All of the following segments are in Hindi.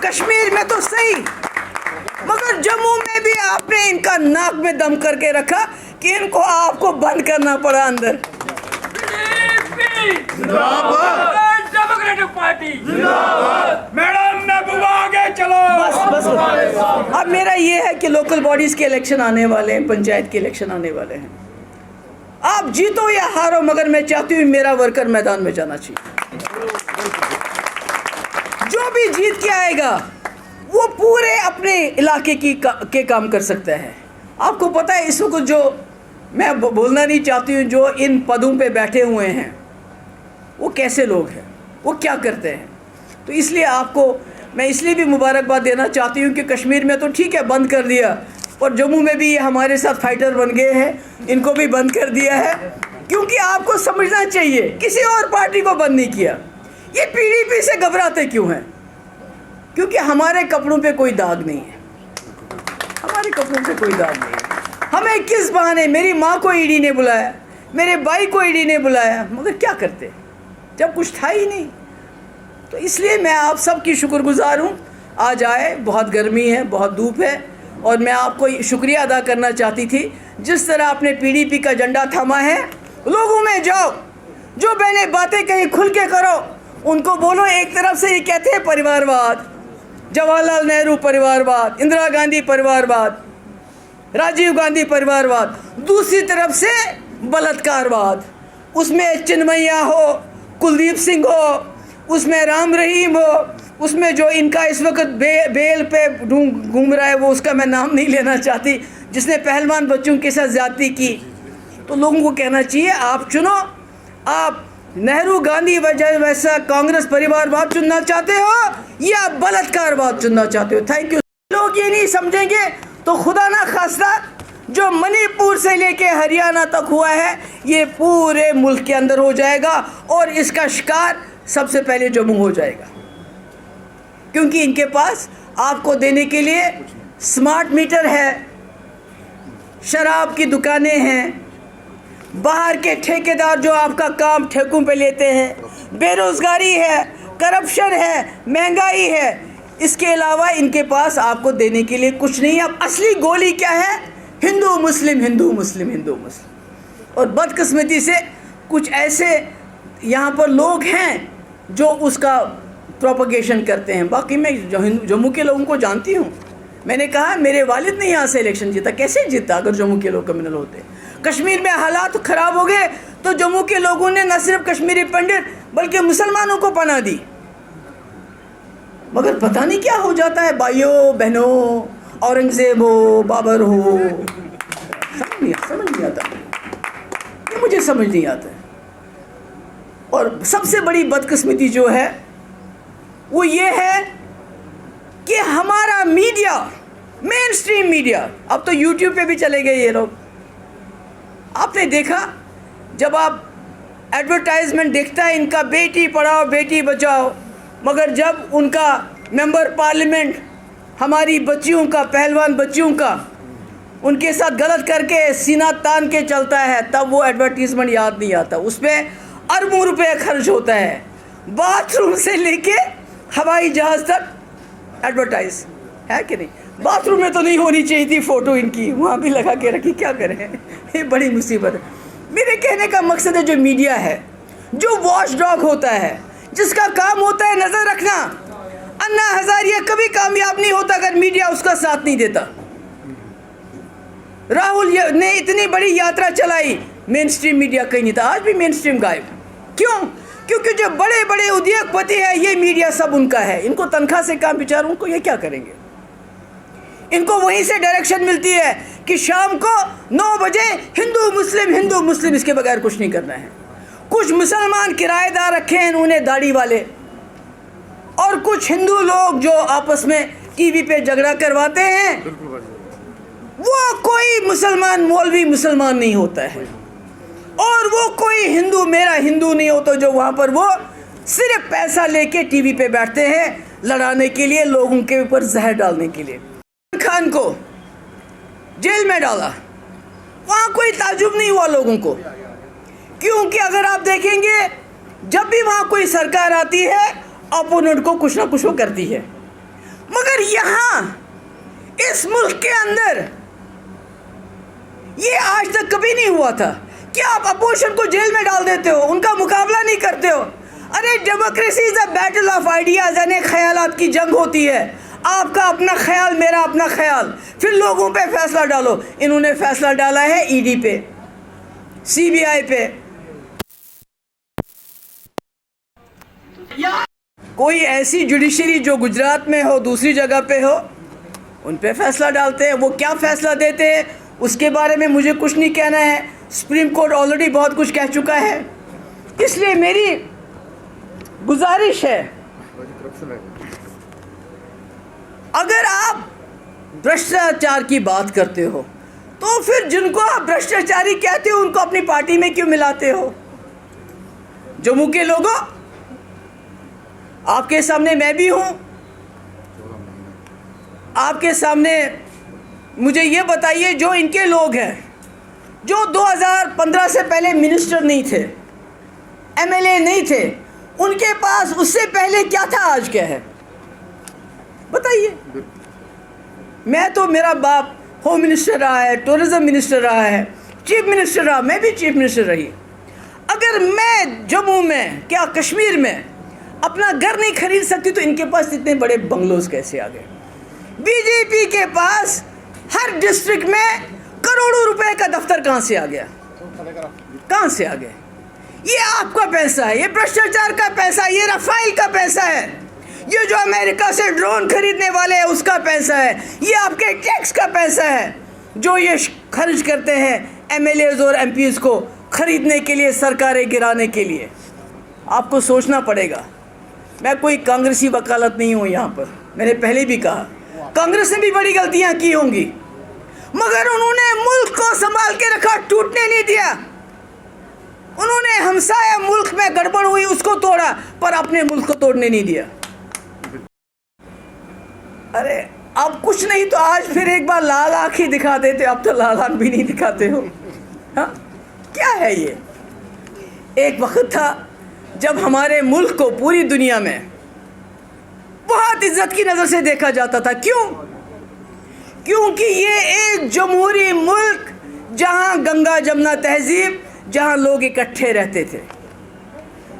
कश्मीर में तो सही, मगर जम्मू में भी आपने इनका नाक में दम करके रखा कि इनको आपको बंद करना पड़ा अंदर। डेमोक्रेटिक पार्टी मैडम महबूबा आगे चलो। बस अब मेरा ये है कि लोकल बॉडीज के इलेक्शन आने वाले हैं, पंचायत के इलेक्शन आने वाले हैं। आप जीतो या हारो, मगर मैं चाहती हूँ मेरा वर्कर मैदान में जाना चाहिए। जो भी जीत के आएगा वो पूरे अपने इलाके के काम कर सकता है। आपको पता है इस वक्त जो मैं बोलना नहीं चाहती हूँ, जो इन पदों पे बैठे हुए हैं वो कैसे लोग हैं, वो क्या करते हैं। तो इसलिए आपको मैं इसलिए भी मुबारकबाद देना चाहती हूँ कि कश्मीर में तो ठीक है बंद कर दिया, और जम्मू में भी ये हमारे साथ फाइटर बन गए हैं, इनको भी बंद कर दिया है। क्योंकि आपको समझना चाहिए किसी और पार्टी को बंद नहीं किया। ये पीडीपी से घबराते क्यों हैं? क्योंकि हमारे कपड़ों पे कोई दाग नहीं है, हमारे कपड़ों पे कोई दाग नहीं है। हमें किस बहाने, मेरी माँ को ईडी ने बुलाया, मेरे भाई को ईडी ने बुलाया, मगर क्या करते जब कुछ था ही नहीं। तो इसलिए मैं आप सबकी शुक्रगुजार हूँ। आज आए, बहुत गर्मी है, बहुत धूप है, और मैं आपको शुक्रिया अदा करना चाहती थी जिस तरह आपने पीडीपी का झंडा थामा है। लोगों में जाओ, जो बहने बातें कहीं खुल के करो, उनको बोलो एक तरफ से ये कहते हैं परिवारवाद, जवाहरलाल नेहरू परिवारवाद, इंदिरा गांधी परिवारवाद, राजीव गांधी परिवारवाद, दूसरी तरफ से बलात्कारवाद, उसमें चिन्मैया हो, कुलदीप सिंह हो, उसमें राम रहीम हो, उसमें जो इनका इस वक्त बेल पे घूम रहा है, वो उसका मैं नाम नहीं लेना चाहती, जिसने पहलवान बच्चों के साथ ज्यादती की। तो लोगों को कहना चाहिए आप चुनो, आप नेहरू गांधी वैसा कांग्रेस परिवारवाद चुनना चाहते हो या बलात्कारवाद चुनना चाहते हो। Thank you. लोग ये नहीं समझेंगे तो खुदा ना खास्ता जो मणिपुर से लेके हरियाणा तक हुआ है ये पूरे मुल्क के अंदर हो जाएगा, और इसका शिकार सबसे पहले जम्मू हो जाएगा। क्योंकि इनके पास आपको देने के लिए स्मार्ट मीटर है, शराब की दुकानें हैं, बाहर के ठेकेदार जो आपका काम ठेकों पे लेते हैं, बेरोजगारी है, करप्शन है, महंगाई है। इसके अलावा इनके पास आपको देने के लिए कुछ नहीं है। अब असली गोली क्या है? हिंदू मुस्लिम, हिंदू मुस्लिम, हिंदू मुस्लिम। और बदकिस्मती से कुछ ऐसे यहाँ पर लोग हैं जो उसका प्रोपगेशन करते हैं। बाकी मैं जम्मू के लोगों को जानती हूँ। मैंने कहा मेरे वालिद ने यहाँ से इलेक्शन जीता, कैसे जीता अगर जम्मू के लोग क्रिमिनल होते। कश्मीर में हालात ख़राब हो गए तो जम्मू के लोगों ने न सिर्फ कश्मीरी पंडित बल्कि मुसलमानों को पनाह दी। मगर पता नहीं क्या हो जाता है भाइयों बहनों, औरंगजेब हो, बाबर हो, समझ नहीं आता, ये मुझे समझ नहीं आता। और सबसे बड़ी बदकिस्मती जो है वो ये है कि हमारा मीडिया, मेन स्ट्रीम मीडिया, अब तो यूट्यूब पे भी चले गए ये लोग। आपने देखा जब आप एडवर्टाइजमेंट देखता है इनका बेटी पढ़ाओ बेटी बचाओ, मगर जब उनका मेंबर पार्लियामेंट हमारी बच्चियों का, पहलवान बच्चियों का उनके साथ गलत करके सीना तान के चलता है, तब वो एडवर्टीजमेंट याद नहीं आता। उसमें अरबों रुपए खर्च होता है, बाथरूम से लेके हवाई जहाज़ तक एडवर्टाइज है कि नहीं। बाथरूम में तो नहीं होनी चाहिए थी फ़ोटो इनकी, वहाँ भी लगा के रखी, क्या करें, ये बड़ी मुसीबत है। मेरे कहने का मकसद है जो मीडिया है, जो वॉच डॉग होता है, जिसका काम होता है नज़र रखना। अन्ना हज़ारिया कभी कामयाब नहीं होता अगर मीडिया उसका साथ नहीं देता। राहुल ने इतनी बड़ी यात्रा चलाई, मेन स्ट्रीम मीडिया कहीं नहीं था, आज भी मेन स्ट्रीम गायब। क्यों? क्योंकि जो बड़े बड़े उद्योगपति है ये मीडिया सब उनका है, इनको तनख्वाह से काम, बेचारों को ये क्या करेंगे। इनको वहीं से डायरेक्शन मिलती है कि शाम को 9 बजे हिंदू मुस्लिम, इसके बगैर कुछ नहीं करना है। कुछ मुसलमान किराएदार रखे हैं उन्हें दाढ़ी वाले, और कुछ हिंदू लोग जो आपस में टीवी पे झगड़ा करवाते हैं, वो कोई मुसलमान मौलवी मुसलमान नहीं होता है, और वो कोई हिंदू मेरा हिंदू नहीं होता, जो वहाँ पर वो सिर्फ पैसा लेके टीवी पे बैठते हैं लड़ाने के लिए, लोगों के ऊपर जहर डालने के लिए। खान को जेल में डाला, वहाँ कोई ताजुब नहीं हुआ लोगों को, क्योंकि अगर आप देखेंगे जब भी वहाँ कोई सरकार आती है अपोनेंट को कुछ ना कुछ वो करती है। मगर यहाँ इस मुल्क के अंदर ये आज तक कभी नहीं हुआ था कि आप अपोजिशन को जेल में डाल देते हो, उनका मुकाबला नहीं करते हो। अरे democracy is a battle of ideas, यानी ख्यालात की जंग होती है। आपका अपना ख्याल, मेरा अपना ख्याल, फिर लोगों पे फैसला डालो। इन्होंने फैसला डाला है ईडी पे, सीबीआई पे। या कोई ऐसी जुडिशरी जो गुजरात में हो, दूसरी जगह पे हो, उन पे फैसला डालते हैं। वो क्या फैसला देते हैं उसके बारे में मुझे कुछ नहीं कहना है। सुप्रीम कोर्ट ऑलरेडी बहुत कुछ कह चुका है। इसलिए मेरी गुजारिश है, अगर आप भ्रष्टाचार की बात करते हो तो फिर जिनको आप भ्रष्टाचारी कहते हो उनको अपनी पार्टी में क्यों मिलाते हो? जम्मू के लोगों, आपके सामने मैं भी हूं, आपके सामने मुझे ये बताइए, जो इनके लोग हैं जो 2015 से पहले मिनिस्टर नहीं थे, एमएलए नहीं थे, उनके पास उससे पहले क्या था, आज क्या है, बताइए। मैं तो, मेरा बाप होम मिनिस्टर रहा है, टूरिज्म मिनिस्टर रहा है, चीफ मिनिस्टर रहा, मैं भी चीफ मिनिस्टर रही। अगर मैं जम्मू में, क्या कश्मीर में अपना घर नहीं खरीद सकती तो इनके पास इतने बड़े बंगलोज कैसे आ गए? बीजेपी के पास हर डिस्ट्रिक्ट में करोड़ों रुपए का दफ्तर कहां से आ गया? कहां से आ गया? ये आपका पैसा है, ये भ्रष्टाचार का पैसा, ये रफाइल का पैसा है, ये जो अमेरिका से ड्रोन खरीदने वाले हैं उसका पैसा है, ये आपके टैक्स का पैसा है जो ये खर्च करते हैं एमएलएज और एमपीज को खरीदने के लिए, सरकारें गिराने के लिए। आपको सोचना पड़ेगा। मैं कोई कांग्रेसी वकालत नहीं हूँ यहाँ पर, मैंने पहले भी कहा कांग्रेस ने भी बड़ी गलतियाँ की होंगी, मगर उन्होंने मुल्क को संभाल के रखा, टूटने नहीं दिया। उन्होंने हमसाया मुल्क में गड़बड़ हुई उसको तोड़ा, पर अपने मुल्क को तोड़ने नहीं दिया। अरे अब कुछ नहीं तो आज फिर एक बार लाल आँख ही दिखा देते, अब तो लाल आँख भी नहीं दिखाते हो। हाँ, क्या है ये? एक वक्त था जब हमारे मुल्क को पूरी दुनिया में बहुत इज्जत की नज़र से देखा जाता था। क्यों? क्योंकि ये एक जमहूरी मुल्क, जहाँ गंगा जमुना तहजीब, जहाँ लोग इकट्ठे रहते थे,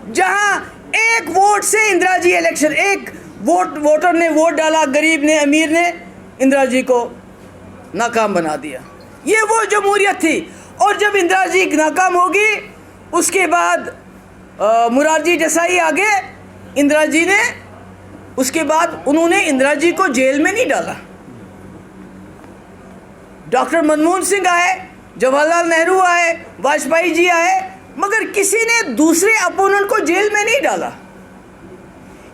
जहाँ एक वोट से इंदिरा जी इलेक्शन, एक वोटर ने वोट डाला, गरीब ने, अमीर ने इंदिरा जी को नाकाम बना दिया। ये वो जमहूरियत थी। और जब इंदिरा जी नाकाम होगी उसके बाद मुरारजी देसाई आ गए, इंदिरा जी ने, उसके बाद उन्होंने इंदिरा जी को जेल में नहीं डाला। डॉक्टर मनमोहन सिंह आए, जवाहरलाल नेहरू आए, वाजपेयी जी आए, मगर किसी ने दूसरे अपोनेंट को जेल में नहीं डाला।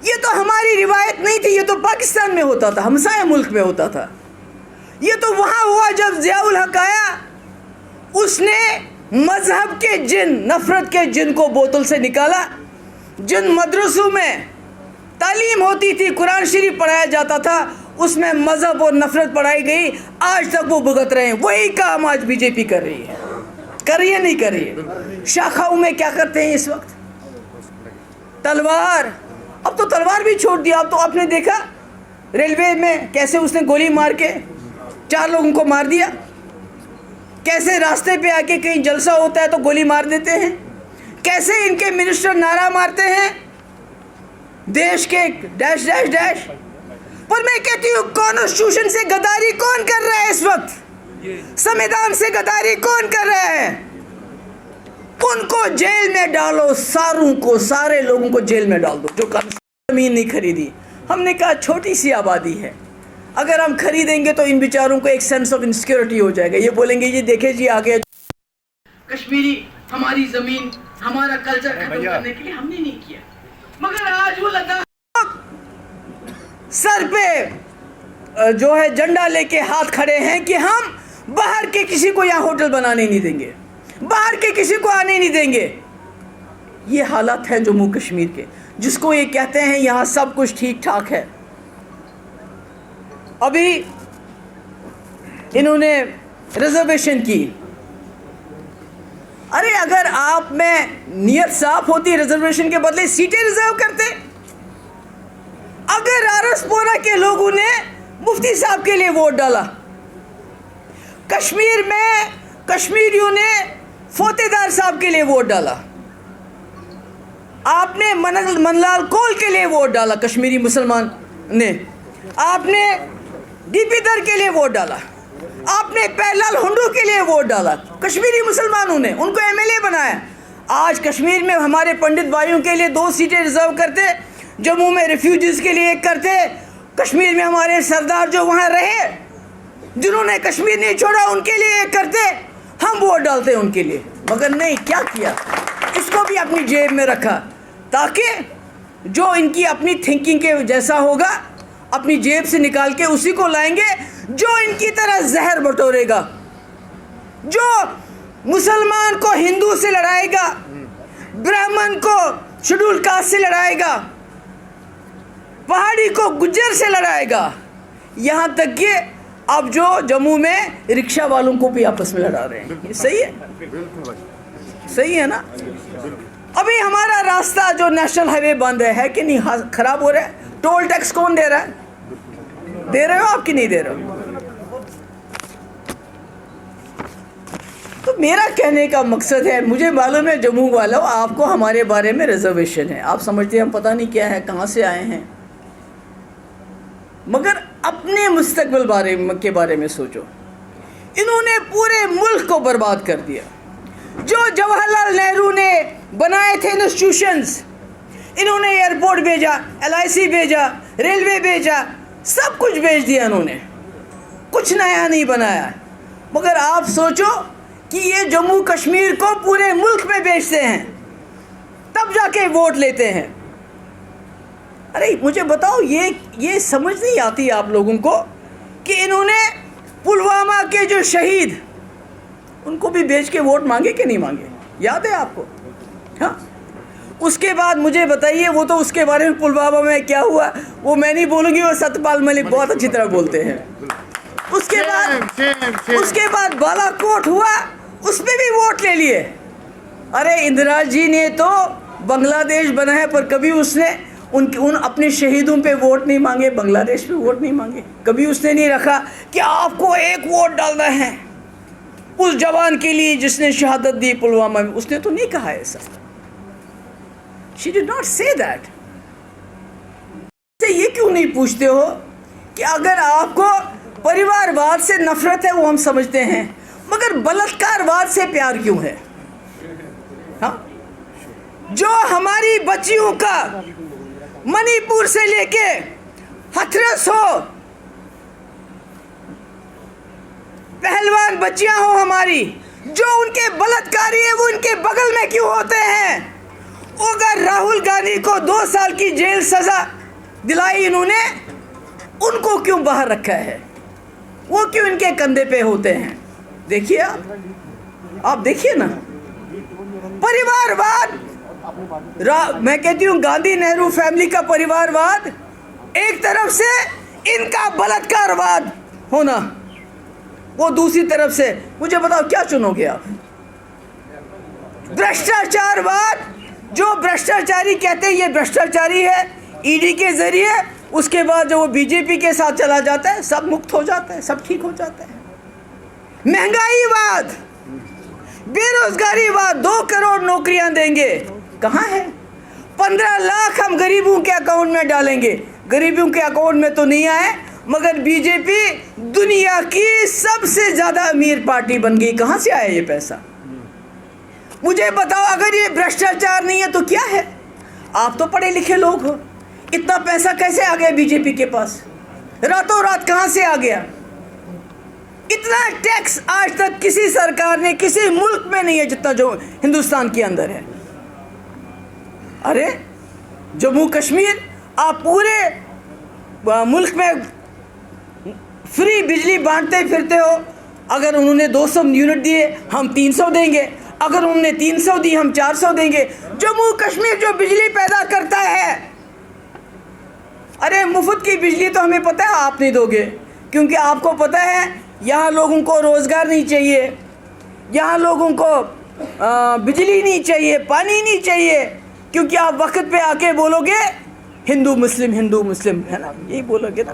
ये तो हमारी रिवायत नहीं थी, ये तो पाकिस्तान में होता था, हमसाया मुल्क में होता था। ये तो वहाँ हुआ जब ज़ियाउल हक आया, उसने मजहब के जिन, नफरत के जिन को बोतल से निकाला। जिन मदरसों में तालीम होती थी, कुरान शरीफ पढ़ाया जाता था, उसमें मजहब और नफरत पढ़ाई गई, आज तक वो भुगत रहे हैं। वही काम आज बीजेपी कर रही है। कर रही है, नहीं कर रही है? शाखाओं में क्या करते हैं इस वक्त? तलवार, अब तो तलवार भी छोड़ दिया। अब तो आपने देखा रेलवे में कैसे उसने गोली मार के 4 लोगों को मार दिया, कैसे रास्ते पे आके कहीं जलसा होता है तो गोली मार देते हैं, कैसे इनके मिनिस्टर नारा मारते हैं देश के डैश डैश डैश। पर मैं कहती हूँ, कॉन्स्टिट्यूशन से गद्दारी कौन कर रहा है इस वक्त? संविधान से गद्दारी कौन कर रहा है? उनको जेल में डालो, सारों को, सारे लोगों को जेल में डाल दो जो जमीन नहीं खरीदी। हमने कहा छोटी सी आबादी है, अगर हम खरीदेंगे तो इन बेचारों को एक सेंस ऑफ इनसिक्योरिटी हो जाएगा। ये बोलेंगे ये देखे जी आ गया कश्मीरी, हमारी जमीन, हमारा कल्चर खत्म करने के लिए हमने नहीं किया। मगर आज वो लद्दाख सर पे जो है झंडा लेके हाथ खड़े हैं कि हम बाहर के किसी को यहाँ होटल बनाने नहीं देंगे, बाहर के किसी को आने नहीं देंगे। ये हालात है जम्मू कश्मीर के, जिसको ये कहते हैं यहाँ सब कुछ ठीक ठाक है। अभी इन्होंने रिजर्वेशन की। अरे अगर आप में नियत साफ होती, रिजर्वेशन के बदले सीटें रिजर्व करते। अगर आरएसपुरा के लोगों ने मुफ्ती साहब के लिए वोट डाला। कश्मीर में कश्मीरियों ने फोतेदार साहब के लिए वोट डाला। आपने मनलाल कोल के लिए वोट डाला, कश्मीरी मुसलमान ने। आपने डीपी दर के लिए वोट डाला। आपने पैरलाल हुंडू के लिए वोट डाला, कश्मीरी मुसलमानों ने उनको एमएलए बनाया। आज कश्मीर में हमारे पंडित भाइयों के लिए 2 सीटें रिजर्व करते, जम्मू में रिफ्यूजीज के लिए 1 करते, कश्मीर में हमारे सरदार जो वहाँ रहे, जिन्होंने कश्मीर नहीं छोड़ा, उनके लिए 1 करते। हम वोट डालते उनके लिए। मगर नहीं, क्या किया, इसको भी अपनी जेब में रखा, ताकि जो इनकी अपनी थिंकिंग के जैसा होगा अपनी जेब से निकाल के उसी को लाएंगे, जो इनकी तरह जहर बटोरेगा, जो मुसलमान को हिंदू से लड़ाएगा, ब्राह्मण को शेड्यूल कास्ट से लड़ाएगा, पहाड़ी को गुज्जर से लड़ाएगा, यहाँ तक कि अब जो जम्मू में रिक्शा वालों को भी आपस में लड़ा रहे हैं। ये सही है? सही है ना? अभी हमारा रास्ता जो नेशनल हाईवे बंद है कि नहीं, खराब हो रहा है। टोल टैक्स कौन दे रहा है? दे रहे हो आप कि नहीं दे रहे हो? तो मेरा कहने का मकसद है, मुझे मालूम है जम्मू वालों, आपको हमारे बारे में रिजर्वेशन है। आप समझते हैं हम पता नहीं क्या है, कहाँ से आए हैं, मगर अपने मुस्तकबिल के बारे में सोचो। इन्होंने पूरे मुल्क को बर्बाद कर दिया। जो जवाहरलाल नेहरू ने बनाए थे इंस्टीट्यूशंस, इन्होंने एयरपोर्ट भेजा, LIC भेजा, रेलवे भेजा, सब कुछ भेज दिया इन्होंने, कुछ नया नहीं बनाया। मगर आप सोचो कि ये जम्मू कश्मीर को पूरे मुल्क में बेचते हैं, तब जाके वोट लेते हैं। अरे मुझे बताओ, ये समझ नहीं आती आप लोगों को कि इन्होंने पुलवामा के जो शहीद, उनको भी बेच के वोट मांगे कि नहीं मांगे? याद है आपको? हाँ। उसके बाद मुझे बताइए, वो तो उसके बारे में पुलवामा में क्या हुआ वो मैं नहीं बोलूँगी, वो सतपाल मलिक बहुत अच्छी तरह बोलते हैं। उसके बाद बालाकोट हुआ, उस पर भी वोट ले लिए। अरे इंदिरा जी ने तो बांग्लादेश बनाया, पर कभी उसने उन अपने शहीदों पे वोट नहीं मांगे, बांग्लादेश पे वोट नहीं मांगे। कभी उसने नहीं रखा कि आपको 1 वोट डालना है उस जवान के लिए जिसने शहादत दी पुलवामा में। उसने तो नहीं कहा ऐसा। She did not say that. ये क्यों नहीं पूछते हो कि अगर आपको परिवारवाद से नफरत है वो हम समझते हैं, मगर बलात्कारवाद से प्यार क्यों है? हाँ? जो हमारी बच्चियों का मणिपुर से लेके हथरस हो, पहलवान बच्चियां हो हमारी, जो उनके बलात्कारी है वो इनके बगल में क्यों होते हैं? अगर राहुल गांधी को 2 साल की जेल सजा दिलाई इन्होंने, उनको क्यों बाहर रखा है? वो क्यों इनके कंधे पे होते हैं? देखिए आप देखिए ना, परिवारवाद। मैं कहती हूँ गांधी नेहरू फैमिली का परिवारवाद एक तरफ से, इनका बलात्कारवाद होना वो दूसरी तरफ से। मुझे बताओ क्या चुनोगे आप? भ्रष्टाचारवाद, जो भ्रष्टाचारी कहते हैं ये भ्रष्टाचारी है, ईडी के जरिए, उसके बाद जो वो बीजेपी के साथ चला जाता है, सब मुक्त हो जाता है, सब ठीक हो जाता है। महंगाईवाद, बेरोजगारीवाद, 2 करोड़ नौकरियां देंगे, कहाँ है? 15 लाख हम गरीबों के अकाउंट में डालेंगे। गरीबों के अकाउंट में तो नहीं आए, मगर बीजेपी दुनिया की सबसे ज्यादा अमीर पार्टी बन गई। कहाँ से आया ये पैसा? मुझे बताओ, अगर ये भ्रष्टाचार नहीं है तो क्या है? आप तो पढ़े लिखे लोग हो, इतना पैसा कैसे आ गया बीजेपी के पास? रातों रात कहाँ से आ गया? इतना टैक्स आज तक किसी सरकार ने किसी मुल्क में नहीं है जितना जो हिंदुस्तान के अंदर है। अरे जम्मू कश्मीर, आप पूरे मुल्क में फ्री बिजली बांटते फिरते हो। अगर उन्होंने 200 यूनिट दिए, हम 300 देंगे। अगर उन्होंने 300 दी, हम 400 देंगे। जम्मू कश्मीर जो बिजली पैदा करता है, अरे मुफ्त की बिजली तो हमें पता है आप नहीं दोगे, क्योंकि आपको पता है यहाँ लोगों को रोज़गार नहीं चाहिए, यहाँ लोगों को बिजली नहीं चाहिए, पानी नहीं चाहिए, क्योंकि आप वक्त पे आके बोलोगे हिंदू मुस्लिम है ना, यही बोलोगे ना।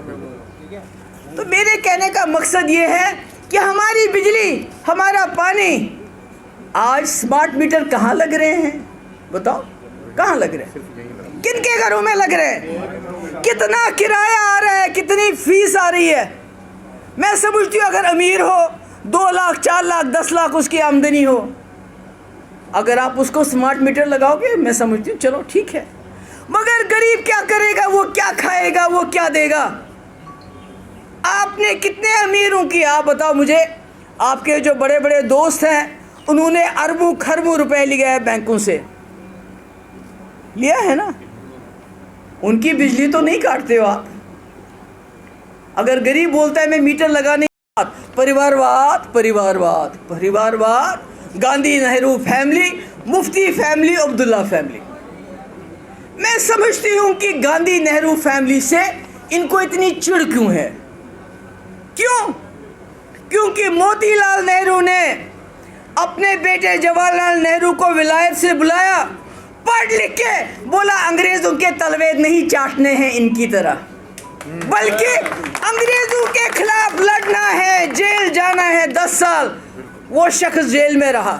तो मेरे कहने का मकसद ये है कि हमारी बिजली, हमारा पानी, आज स्मार्ट मीटर कहाँ लग रहे हैं? बताओ, कहाँ लग रहे हैं? किन के घरों में लग रहे हैं? कितना किराया आ रहा है, कितनी फीस आ रही है? मैं समझती हूँ अगर अमीर हो, 2 लाख 4 लाख 10 लाख उसकी आमदनी हो, अगर आप उसको स्मार्ट मीटर लगाओगे, मैं समझती हूँ चलो ठीक है। मगर गरीब क्या करेगा? वो क्या खाएगा? वो क्या देगा? आपने कितने अमीरों की, आप बताओ मुझे। आपके जो बड़े बड़े दोस्त हैं, उन्होंने अरबों खरबों रुपए लिए हैं बैंकों से, लिया है ना? उनकी बिजली तो नहीं काटते हो आप। अगर गरीब बोलता है मैं मीटर लगाने, परिवारवाद परिवारवाद परिवारवाद, गांधी नेहरू फैमिली, मुफ्ती फैमिली, अब्दुल्ला फैमिली। मैं समझती हूं कि गांधी नेहरू फैमिली से इनको इतनी चिढ़ क्यों है? क्यों? क्योंकि मोतीलाल नेहरू ने अपने बेटे जवाहरलाल नेहरू को विलायत से बुलाया, पढ़ लिख के बोला अंग्रेजों के तलवे नहीं चाटने हैं इनकी तरह, बल्कि अंग्रेजों के खिलाफ लड़ना है, जेल जाना है 10 साल। वो शख्स जेल में रहा,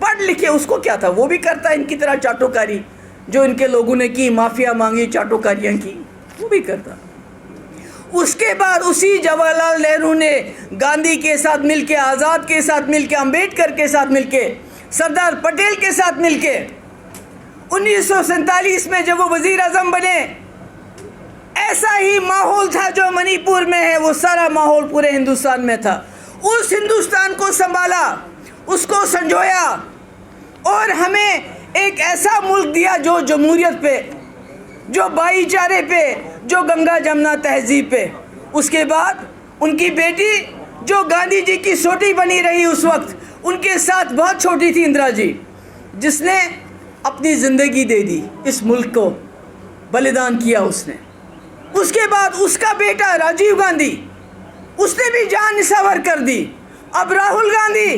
पढ़ लिखे, उसको क्या था? वो भी करता है इनकी तरह चाटोकारी, जो इनके लोगों ने की, माफिया मांगी, चाटोकारियाँ की, वो भी करता। उसके बाद उसी जवाहरलाल नेहरू ने गांधी के साथ मिलके, आज़ाद के साथ मिलके, अंबेडकर के साथ मिलके, सरदार पटेल के साथ मिलके 1947 में जब वो वजीर आजम बने, ऐसा ही माहौल था जो मणिपुर में है, वो सारा माहौल पूरे हिंदुस्तान में था। उस हिंदुस्तान को संभाला, उसको संजोया और हमें एक ऐसा मुल्क दिया जो जमहूरियत पे, जो भाईचारे पे, जो गंगा जमुना तहजीब पे। उसके बाद उनकी बेटी जो गांधी जी की छोटी बनी रही उस वक्त, उनके साथ बहुत छोटी थी इंदिरा जी, जिसने अपनी ज़िंदगी दे दी, इस मुल्क को बलिदान किया उसने। उसके बाद उसका बेटा राजीव गांधी, उसने भी जान निछावर कर दी। अब राहुल गांधी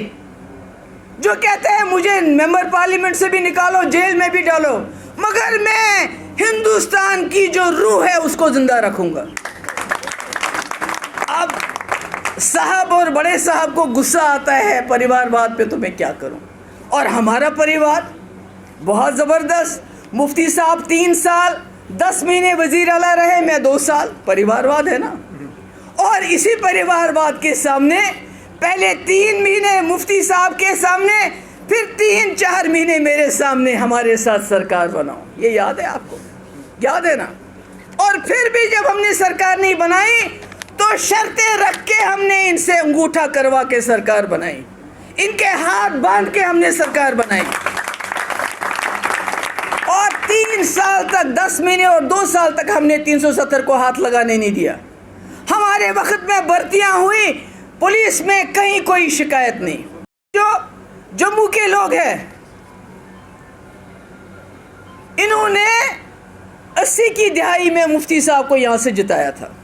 जो कहते हैं मुझे मेंबर पार्लियामेंट से भी निकालो, जेल में भी डालो, मगर मैं हिंदुस्तान की जो रूह है उसको जिंदा रखूंगा। अब साहब और बड़े साहब को गुस्सा आता है परिवारवाद पे, तो मैं क्या करूं? और हमारा परिवार बहुत ज़बरदस्त। मुफ्ती साहब 3 साल 10 महीने वज़ीर आला रहे, मैं 2 साल। परिवारवाद है ना? और इसी परिवारवाद के सामने पहले 3 महीने मुफ्ती साहब के सामने, फिर 3-4 महीने मेरे सामने हमारे साथ सरकार बनाओ। ये याद है आपको? याद है ना? और फिर भी जब हमने सरकार नहीं बनाई तो शर्तें रख के हमने इनसे अंगूठा करवा के सरकार बनाई, इनके हाथ बांध के हमने सरकार बनाई। और 3 साल तक, 10 महीने और 2 साल तक हमने 370 को हाथ लगाने नहीं दिया। हमारे वक्त में भर्तियां हुई, पुलिस में कहीं कोई शिकायत नहीं। जो जम्मू के लोग हैं, इन्होंने 80 की दहाई में मुफ्ती साहब को यहां से जिताया था।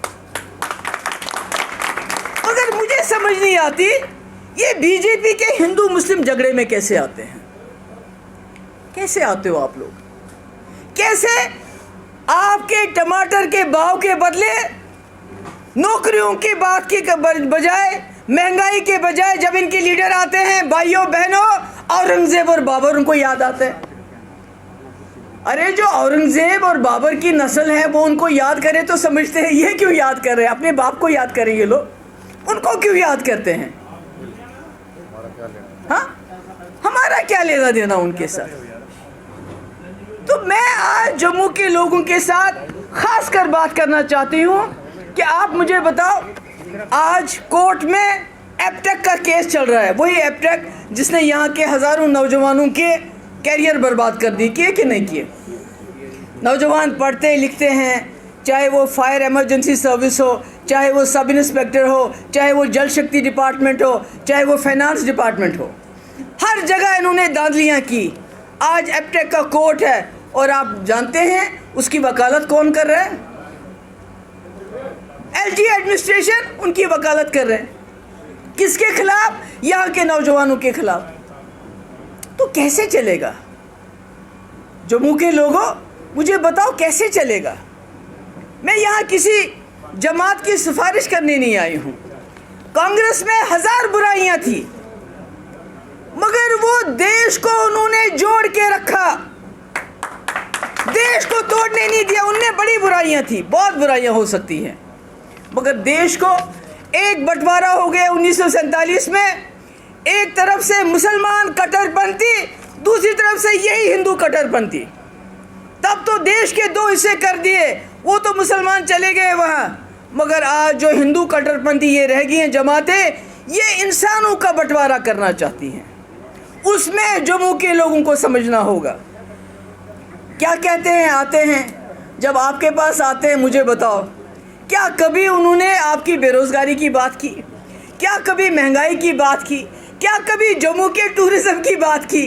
मगर मुझे समझ नहीं आती ये बीजेपी के हिंदू मुस्लिम झगड़े में कैसे आते हैं? कैसे आते हो आप लोग? कैसे आपके टमाटर के भाव के बदले, नौकरियों की बात की बजाय, महंगाई के बजाय जब इनके लीडर आते हैं, भाइयों बहनों, औरंगजेब और बाबर उनको याद आते हैं। अरे जो औरंगजेब और बाबर की नस्ल है वो उनको याद करे तो समझते हैं ये क्यों याद कर रहे हैं? अपने बाप को याद करें ये लोग, उनको क्यों याद करते हैं? हाँ, हमारा क्या लेना देना उनके साथ? तो मैं आज जम्मू के लोगों के साथ खास कर बात करना चाहती हूँ कि आप मुझे बताओ, आज कोर्ट में एपटेक का केस चल रहा है, वही एपटेक जिसने यहाँ के हज़ारों नौजवानों के कैरियर बर्बाद कर दी, किए कि नहीं किए? नौजवान पढ़ते लिखते हैं, चाहे वो फायर इमरजेंसी सर्विस हो, चाहे वो सब इंस्पेक्टर हो, चाहे वो जल शक्ति डिपार्टमेंट हो, चाहे वो फाइनेंस डिपार्टमेंट हो, हर जगह इन्होंने दांधलियाँ की। आज एपटेक का कोर्ट है और आप जानते हैं उसकी वकालत कौन कर रहा है? एलजी एडमिनिस्ट्रेशन उनकी वकालत कर रहे हैं। किसके खिलाफ? यहाँ के नौजवानों के खिलाफ। तो कैसे चलेगा? जम्मू के लोगों मुझे बताओ कैसे चलेगा? मैं यहाँ किसी जमात की सिफारिश करने नहीं आई हूँ। कांग्रेस में 1000 बुराइयां थी, मगर वो देश को उन्होंने जोड़ के रखा, देश को तोड़ने नहीं दिया। उनमें बड़ी बुराइयां थी, बहुत बुराइयां हो सकती हैं, मगर देश को एक बंटवारा हो गया 1947 में। एक तरफ से मुसलमान कट्टरपंथी, दूसरी तरफ से यही हिंदू कट्टरपंथी। तब तो देश के 2 हिस्से कर दिए, वो तो मुसलमान चले गए वहाँ, मगर आज जो हिंदू कट्टरपंथी ये रह गई हैं जमातें, ये इंसानों का बंटवारा करना चाहती हैं। उसमें जम्मू के लोगों को समझना होगा। क्या कहते हैं, आते हैं, जब आपके पास आते हैं, मुझे बताओ, क्या कभी उन्होंने आपकी बेरोज़गारी की बात की? क्या कभी महंगाई की बात की? क्या कभी जम्मू के टूरिज़्म की बात की?